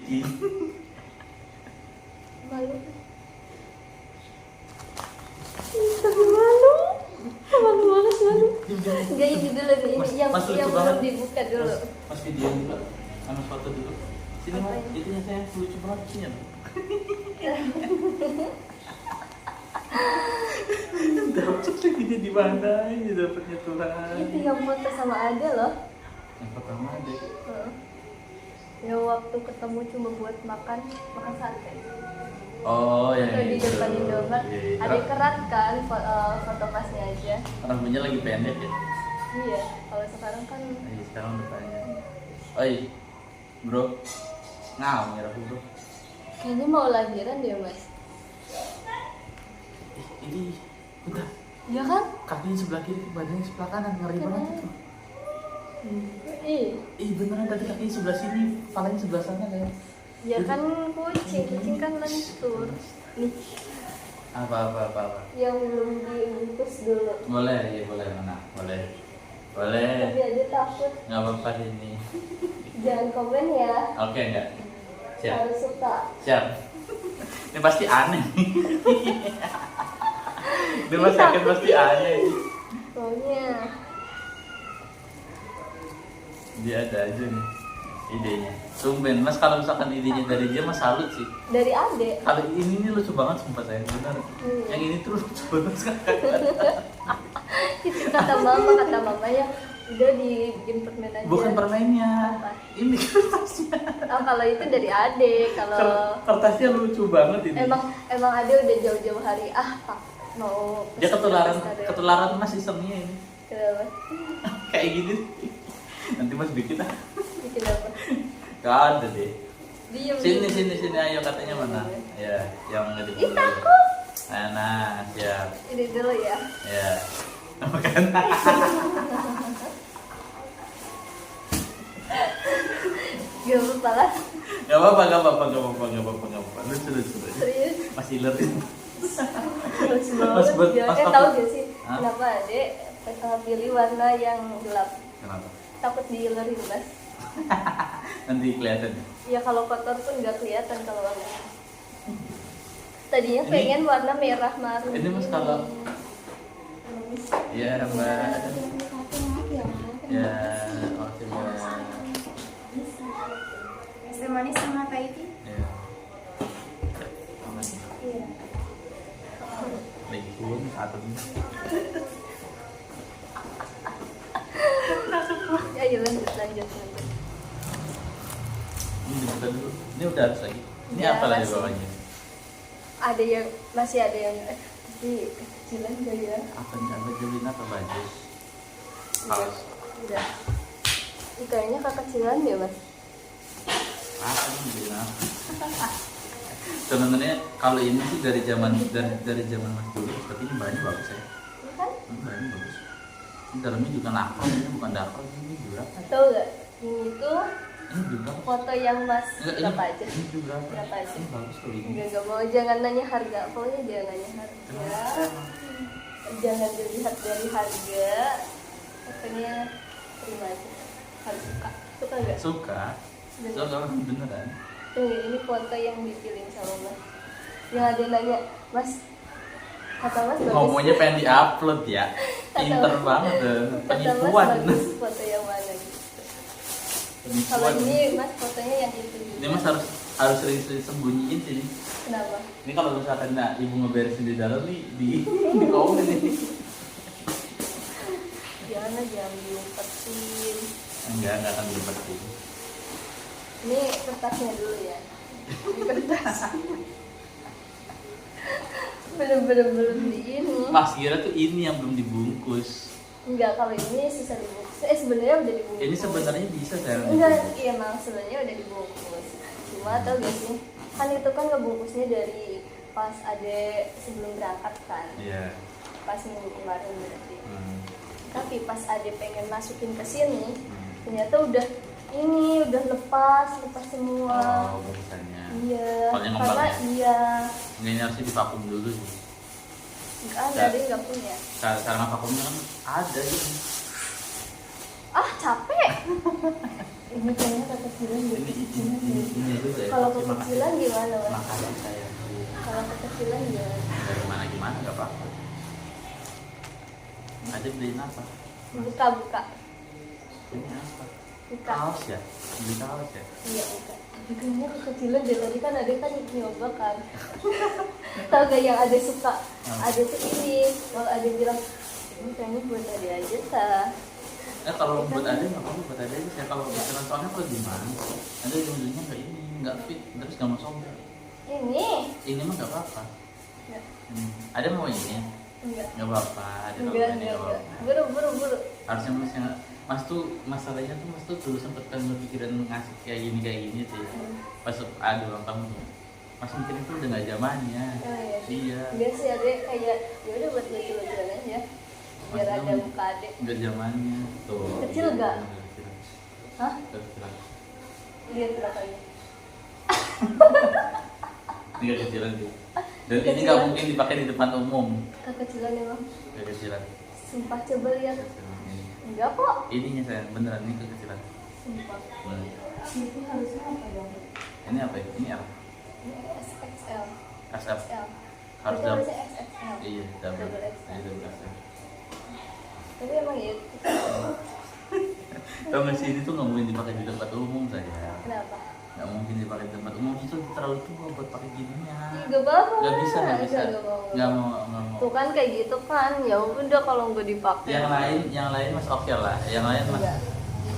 bikin. Malu. Tapi malu. Malu banget malu. Enggak ini dulu nih, ini yang belum dibuka dulu. Mas video dulu. Sama foto dulu. Sini Mas, Apanya? itunya saya lucu banget sih ya. Dapat ini di mana? Ini dapatnya Tuhan. Itu yang foto sama Ade loh. Yang pertama deh. Yang waktu ketemu cuma buat makan sate. Oh, yang Itu di itu. depan Indomaret. Iya, iya. Ada kerat kan foto pasnya aja. Rambutnya lagi pendek ya. Iya, kalau sekarang kan Sekarang depannya. Oi, bro. Ngawur aku bro. kayaknya mau lahiran dia mas. Ini udah Iya kan? kakinya sebelah kiri, badannya sebelah kanan, ngeri banget itu. Ih, Beneran tadi kakinya sebelah sini, kepalanya sebelah sana kayak. ya kan kucing kan lentur. Nih, Apa. yang belum dibungkus dulu. Boleh, iya boleh mana? Boleh. Tapi aja takut. Nggak apa-apa ini. Jangan komen ya. Oke enggak? Siap. Harus suka. Siap. Ini pasti aneh. Ini masih akan pasti aneh. Soalnya Dia ada aja nih idenya. Tumben Mas, kalau misalkan idenya dari dia Mas salut sih. dari Ade. Kalau ini nih lucu banget sumpah saya benar. Yang ini tuh lucu banget sekarang. Itu kata mama ya udah dibikin permen aja. Bukan permennya. Apa? Ini kertasnya. Oh, kalau itu dari Ade. Kalau Kertasnya lucu banget ini. emang Ade udah jauh-jauh hari Pak mau Dia pesen kertas Ade. ketularan Mas sistemnya ini. Kenapa? Kayak gini. Nanti Mas bikin ah. Bikin apa? Gak ada deh. Diem. Sini ayo katanya mana? Ya, yang nggak Ih, takut. Nah, siap. Ini dulu ya. Ya. Makan. Gak apa-apa lah. Gak apa-apa. Lucu. Serius. Masih ilerin. Terus Mas, buat- banget. mas Tahu takut. gak sih Hah? kenapa Ade pilih warna yang gelap? Kenapa? Takut diilerin mas. Nanti kelihatan. Ya kalau kotor pun nggak kelihatan kalau warna. Tadinya Ini- pengen warna merah marun. ini Mas kalau- Ya, Mbak. Ya, oke Mbak. Es teh manis sama Thai tea. Ya. Aman. Iya. Lagi pun satu ini. Ya, iya lanjut. Ini dibuka dulu. Ini udah habis lagi. Ini Ya, apa lagi masih. bawahnya? Masih ada yang di kecilan gak ya? Apa nih? Apa jolin apa baju? Udah. Udah. Ini kayaknya kekecilan ya mas. Apa nih jolin apa? Sebenarnya kalau ini sih dari zaman Mas dulu seperti ini bahannya bagus ya. Ini kan? Ini bahannya bagus. Ini dalamnya juga nakron, ini bukan dakron, ini juga apa? Tahu gak? Ini tuh Ini juga apa? foto yang mas Enggak, berapa aja? Ini juga apa? Berapa aja? Ini bagus tuh ini. Enggak mau, jangan nanya harga. Pokoknya jangan nanya harga. Kenapa? Jangan dilihat dari harga. Pokoknya terima aja. Harus suka. Suka gak? Suka. Suka beneran. Ini foto yang dipilih sama mas. Yang ada nanya, mas, kata mas bagus. Ngomongnya pengen diupload ya. Kata- Pinter banget deh. Kata mas Penipuan. bagus foto yang mana gitu. Kalau Penipuan. ini mas fotonya yang itu juga. Ini Mas harus sering-sering sembunyiin sini. Kenapa? Ini kalau misalkan ibu ngeberesin di dalam nih di komen nih. Jangan diumpetin. Enggak akan diumpetin. Ini kertasnya dulu ya. Ini kertas. belum di ini. Mas kira tuh ini yang belum dibungkus. Enggak, kalau ini sisa dibungkus. Sebenarnya udah dibungkus. Ini sebenarnya bisa saya. Enggak, iya emang sebenarnya udah dibungkus. Cuma tau gak sih? Kan itu kan ngebungkusnya dari pas ade sebelum berangkat kan. Iya. Pas minggu kemarin berarti. Hmm. Tapi pas ade pengen masukin ke sini, ternyata udah lepas semua. Oh, barusannya. Iya, Kalau yang karena ngembang ya? iya Ini harusnya divakum dulu sih. nggak ada dia nggak punya. Cara vakumnya kan ada ini. Ah capek. Ini kayaknya kekecilan deh. Ini juga ya. Kalau Terima kasih. kekecilan gimana, Mas? Makasih saya. Kalau kekecilan gimana? Gimana nggak apa-apa. Ada beliin apa? Buka. Ini apa? Buka. Kaos ya? Beli kaos ya? Iya, buka. Tapi kayaknya kekecilan deh. Tadi kan ada kan nyoba kan. Tahu gak yang ada suka? Ada tuh ini. Kalau ada bilang, ini kayaknya buat ada aja, ta. Kalau buat ada nggak apa-apa, buat ada aja. Saya kalau misalkan soalnya kalau gimana? Ada ujung-ujungnya nggak ini, nggak fit, terus nggak mau sobek. Ini Ini mah nggak apa-apa. Nggak. Ada mau ini? Enggak. Nggak apa-apa. Ada kalau Enggak. ini nggak apa-apa. Buru. Harusnya mas tuh masalahnya tuh mas tuh dulu sempet kan berpikiran ngasih kayak gini sih. Pas ada ulang tahun tuh. Mas mungkin itu udah nggak zamannya. Oh iya. Iya. Enggak sih, ada kayak ya udah buat lucu-lucuan aja. Biar Mas ada tuh muka adek. nggak zamannya tuh. Kecil nggak? Kecil. Hah? Kecil. Lihat belakangnya. Ini nggak kecilan sih. Dan ini nggak mungkin dipakai di depan umum. Kekecilan emang. Kekecilan. Sumpah coba lihat. Kekecilan ini. Enggak kok. Ininya saya beneran ini kekecilan. Sumpah. Hmm. Itu harusnya apa dong? Ini apa ya? Ini apa? Ini XXL. XL. XL. Harus Itu double. harusnya XXL. Iya, double. Double XL. Iya, double XL. Tapi emang ya. Kalau nggak sih ini tuh nggak mungkin dipakai di tempat umum saya. Kenapa? Nggak mungkin dipakai di tempat umum itu terlalu tua buat pakai gininya. Enggak apa-apa. Nggak bisa. Nggak mau. Nggak mau. Tuh kan kayak gitu kan. Ya udah kalau nggak dipakai. Yang lain mas oke lah. Yang lain mas. Enggak.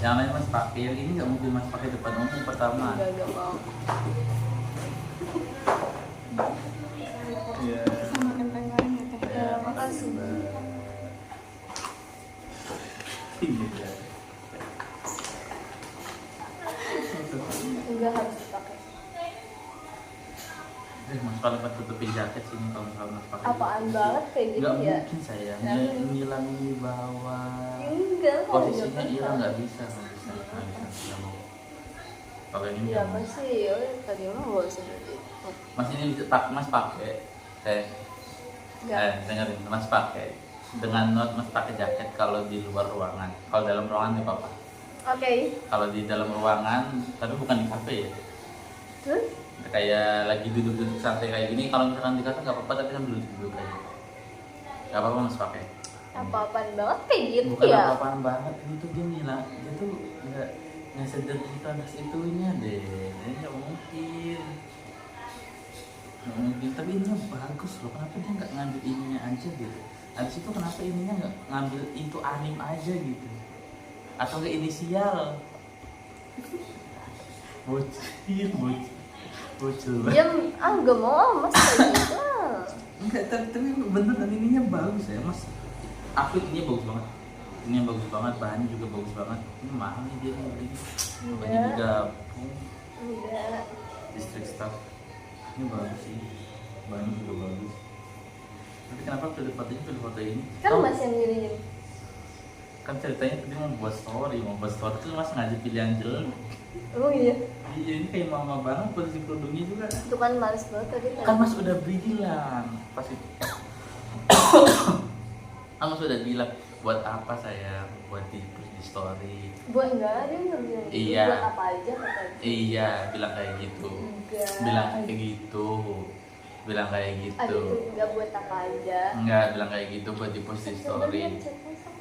Yang lain mas pakai. Yang ini nggak mungkin mas pakai depan umum pertama. Enggak mau. Iya. Sama kentang goreng ya teh. Ya, makasih. Iya. Enggak harus dipakai. Mas kalau pas tutupin jaket sini kalau misalnya mas pakai. Apaan banget kayak gitu Nggak ya? mungkin saya. Nggak. Ngilangin di bawah. Enggak, kalau Posisinya jaket hilang kan. nggak bisa. Nggak mau. Pakai ini. Iya nggak mau. pasti ya tadi mah gak usah gitu. Mas ini mas pakai. Enggak. Dengerin, mas pakai. Dengan not mas pakai jaket kalau di luar ruangan. Kalau dalam ruangan nggak apa-apa. Oke. Kalau di dalam ruangan, tapi bukan di kafe ya. Terus? Kayak lagi duduk-duduk santai kayak gini. Kalau misalkan di kafe nggak apa-apa, tapi sambil duduk-duduk aja. Nggak apa-apa mas pakai. Apa-apaan banget kayak gitu Bukan ya? apa-apaan banget, itu dia ngilang. Dia tuh nggak sederhana itunya deh. Ini nggak mungkin. Nggak mungkin. Tapi ininya bagus loh. Kenapa dia nggak ngambil ininya aja gitu? Habis itu kenapa ininya nggak ngambil itu anim aja gitu? Atau ke inisial? Bocil. Diam, enggak mau mas kayak gitu. Enggak, tapi beneran ininya bagus ya mas. Aku ini bagus banget. Ini bagus banget, bahannya juga bagus banget. Ini mahal nih dia nih. Baju juga Enggak. distrik staff. Ini bagus sih. Bahannya juga bagus. Tapi kenapa pilih foto ini? Kan Oh, mas yang ngirimin. kan ceritanya tadi mau buat story tuh mas ngajak pilih yang jelek. Oh iya. Iya, ini kayak mama banget posisi kerudungnya juga. Itu kan males banget tadi Kan mas udah bilang pas itu. Kan mas udah bilang buat apa saya buat di story. Buat enggak, dia nggak bilang gitu. Iya. Buat apa aja katanya. Iya, bilang kayak gitu. Enggak. Bilang kayak gitu. Bilang kayak Ada gitu. tuh enggak buat apa aja. Enggak, bilang kayak gitu buat di post di Coba story. lihat chatnya, Sok.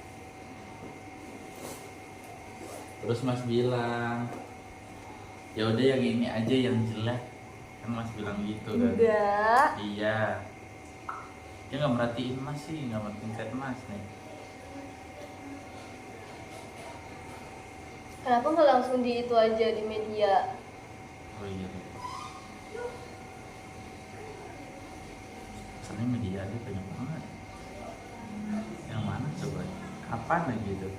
Terus mas bilang, ya udah yang ini aja yang jelek. Kan mas bilang gitu kan. Enggak. Iya. Dia nggak merhatiin mas sih, nggak merhatiin chat mas nih. Kenapa nggak langsung di itu aja di media? Oh iya. Soalnya media ada banyak banget. Yang mana coba? Kapan lagi itu?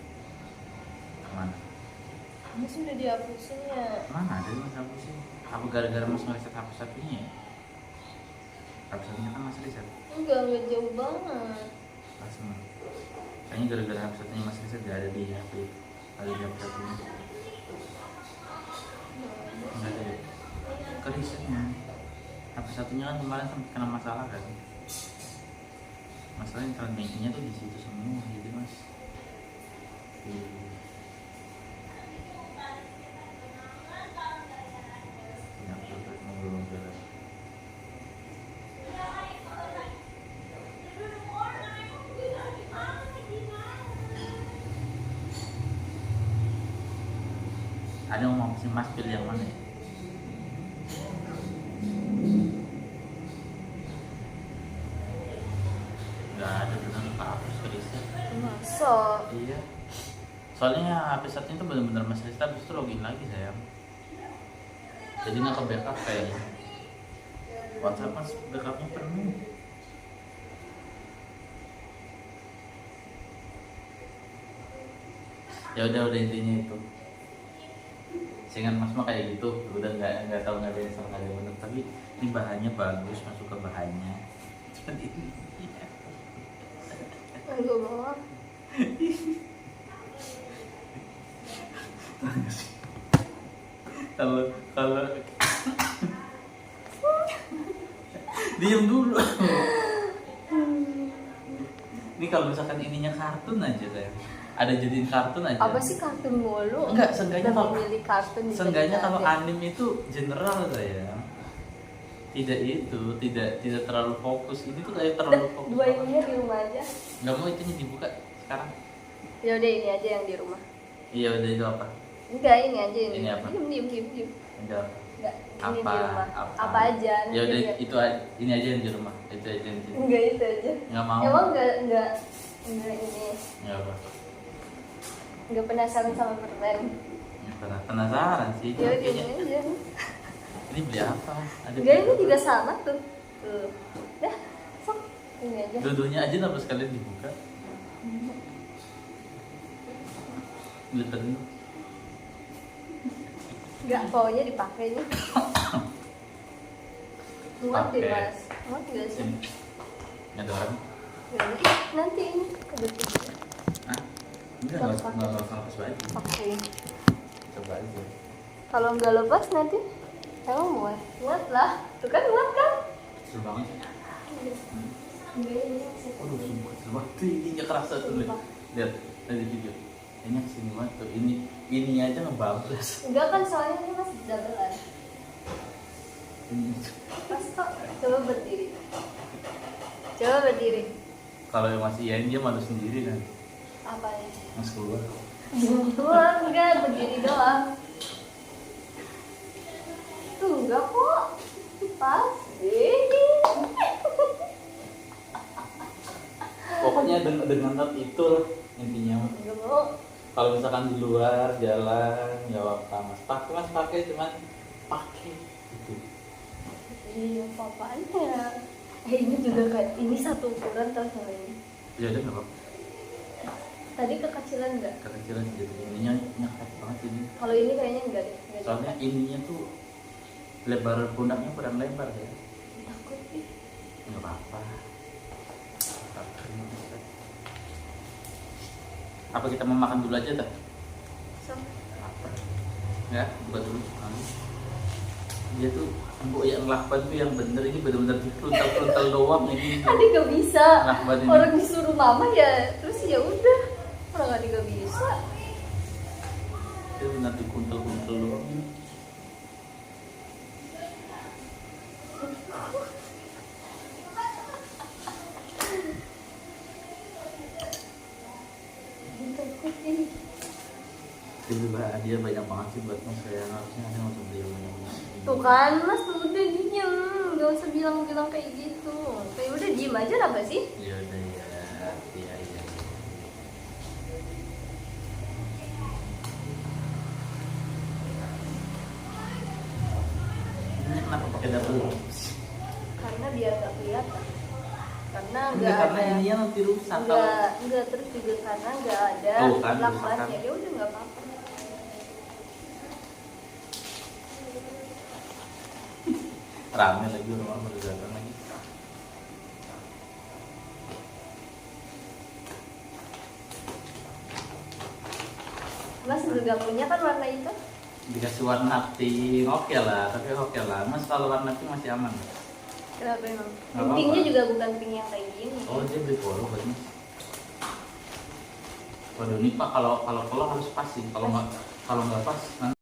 Yang mana? Ini sudah dihapusin ya. Mana ada mas hapusin? Apa gara-gara mas ngeriset hapus satunya? Hapus satunya kan mas riset. Enggak jauh banget. Langsung. Kayaknya gara-gara hapus satunya mas riset gak ada di HP. Ada di hapus satunya. Enggak ada ya? Ke risetnya. Hapus satunya kan kemarin sempat kena masalah kan. Masalahnya internet bankingnya tuh di situ semua jadi mas. Mas pilih yang mana ya? Nggak ada benar hapus ke riset. Masa? Iya. Soalnya HP saat itu benar-benar Mas Rista habis itu login lagi sayang. Jadi nggak ke backup kayaknya. WhatsApp Mas backupnya penuh. Ya udah intinya itu. Seingat Mas mah kayak gitu, udah nggak tahu nggak ada yang salah nggak ada yang benar. Tapi ini bahannya bagus, masuk ke bahannya. Cuman ini. Enggak mau. Kalau diam dulu. Ini kalau misalkan ininya kartun aja saya. Ada jadiin kartun aja. Apa sih kartun mulu? Enggak, seenggaknya kalau milih kartun seenggaknya kalau dijadiin anime itu general saya. Tidak itu, tidak terlalu fokus. Ini tuh kayak terlalu Dah, fokus. dua ininya di rumah aja. Enggak mau itunya dibuka sekarang. Ya udah ini aja yang di rumah. Iya udah itu apa? Enggak, ini aja yang Ini di apa? Diem. Enggak. Enggak, ini Apa? di rumah. Apa aja? Ya udah nanti itu ini aja yang di rumah. Itu aja yang di rumah. enggak itu aja. Enggak mau. Emang enggak ini. Enggak apa. Enggak penasaran sama permen. Ya, penasaran sih. Ya udah Kayaknya- ini aja. Ini beli apa? Ada Enggak, beli ini apa? juga sama tuh. Tuh. Dah, sok. Ini aja. Dua-duanya aja kenapa sekalian dibuka? Lihat dulu. Enggak, pokoknya dipakai nih. Muat deh, Pakai. Mas. Muat enggak sih? Sini. Nggak ada orang. Ya udah. Ih, nanti ini kebetulan Hah? Enggak, nggak hapus baju. pakai. Coba aja. Kalau enggak lepas nanti emang muat. Muat lah. Tuh kan muat kan? Seru banget. Enggak ini. Waduh, sumpah seru banget. Tuh, ininya kerasa tuh. Sumpah. Lihat, tadi video. Ini kesini banget tuh. Ini aja ngebablas. Enggak kan soalnya ini masih dabelan. Ini. Pas kok coba berdiri. Coba berdiri. Kalau yang masih iyain dia malu sendiri kan. Apanya? Mas keluar. Keluar enggak berdiri doang. Tuh enggak kok. Pas. Ini. Pokoknya dengan not itu lah intinya. Enggak mau. Kalau misalkan di luar jalan ya apa mas pakai cuman pakai gitu. Iya, apa-apanya. Ini juga kayak ini satu ukuran terus sama ini. Ya udah nggak apa-apa. Tadi kekecilan enggak? Kekecilan gitu. Ininya nyekat banget ini. Kalau ini kayaknya enggak deh. Enggak Soalnya ininya tuh lebar pundaknya kurang lebar ya. takut ih. Nggak apa-apa. Apa kita mau makan dulu aja dah? Sama. Apa? Ya, buka dulu. Dia tuh mbok yang lakban tuh yang bener ini bener-bener dikeluntal-keluntal doang ini. Adi gak bisa. Lakban ini. Orang disuruh mama ya, terus ya udah. Orang Adi gak bisa. Dia bener dikuntel-kuntel doang. Takut ih. Jadi dia banyak banget sih buat mas saya harusnya ada nggak usah beli yang banyak. Tuh kan mas tuh udah diem. Gak usah bilang-bilang kayak gitu. Kayak udah diem aja apa sih? Ya udah ya, iya iya. Ini kenapa pakai double? Karena biar gak kelihatan. Karena Enggak, nggak karena ada. ininya nanti rusak kalau Enggak terus juga karena nggak ada Tuh kan, lakbannya. rusak kan. Ya udah nggak apa-apa. rame lagi orang berdagang lagi. Mas juga punya kan warna itu? Dikasih warna pink, oke lah, tapi oke lah. Mas kalau warna pink masih aman. Kenapa emang? Nggak apa-apa. Pinknya juga bukan pink yang kayak gini. Oh dia beli polo buat mas. Waduh ini pak kalau harus pas sih, kalau nggak pas nanti